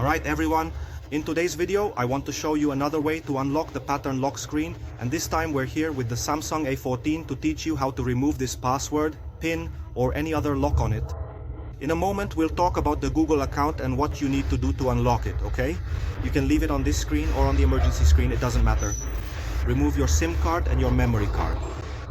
Alright everyone, in today's video I want to show you another way to unlock the pattern lock screen, and this time we're here with the Samsung A14 to teach you how to remove this password, PIN or any other lock on it. In a moment we'll talk about the Google account and what you need to do to unlock it, okay? You can leave it on this screen or on the emergency screen, it doesn't matter. Remove your SIM card and your memory card.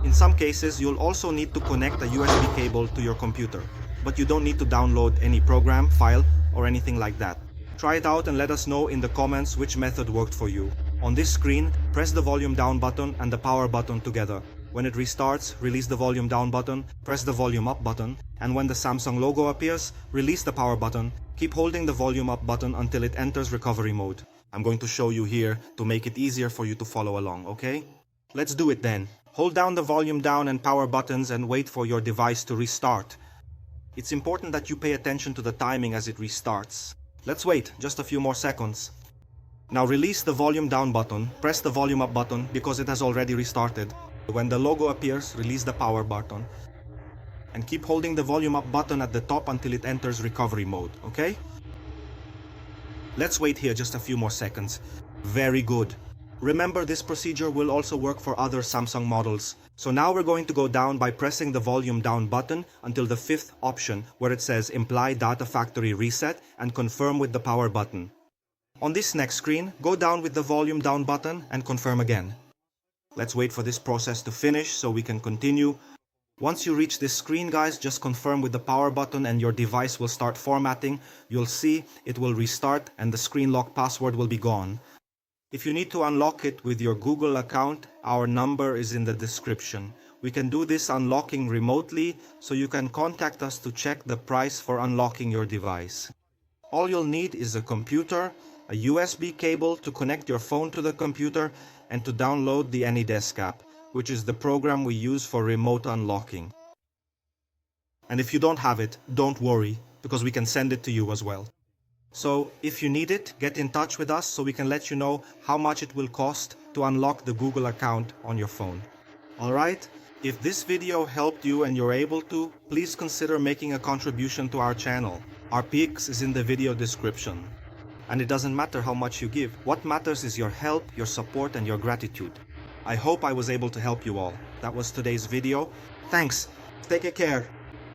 In some cases you'll also need to connect a USB cable to your computer, but you don't need to download any program, file or anything like that. Try it out and let us know in the comments which method worked for you. On this screen, press the volume down button and the power button together. When it restarts, release the volume down button, press the volume up button, and when the Samsung logo appears, release the power button. Keep holding the volume up button until it enters recovery mode. I'm going to show you here to make it easier for you to follow along, okay? Let's do it then. Hold down the volume down and power buttons and wait for your device to restart. It's important that you pay attention to the timing as it restarts. Let's wait just a few more seconds. Now release the volume down button, press the volume up button because it has already restarted. When the logo appears, release the power button. And keep holding the volume up button at the top until it enters recovery mode, okay? Let's wait here just a few more seconds. Very good. Remember, this procedure will also work for other Samsung models. So now we're going to go down by pressing the volume down button until the fifth option where it says Imply Data Factory Reset and confirm with the power button. On this next screen, go down with the volume down button and confirm again. Let's wait for this process to finish so we can continue. Once you reach this screen, guys, just confirm with the power button and your device will start formatting. You'll see it will restart and the screen lock password will be gone. If you need to unlock it with your Google account, our number is in the description. We can do this unlocking remotely, so you can contact us to check the price for unlocking your device. All you'll need is a computer, a USB cable to connect your phone to the computer, and to download the AnyDesk app, which is the program we use for remote unlocking. And if you don't have it, don't worry, because we can send it to you as well. So, if you need it, get in touch with us so we can let you know how much it will cost to unlock the Google account on your phone. Alright? If this video helped you and you're able to, please consider making a contribution to our channel. Our PIX is in the video description. And it doesn't matter how much you give. What matters is your help, your support and your gratitude. I hope I was able to help you all. That was today's video. Thanks. Take care.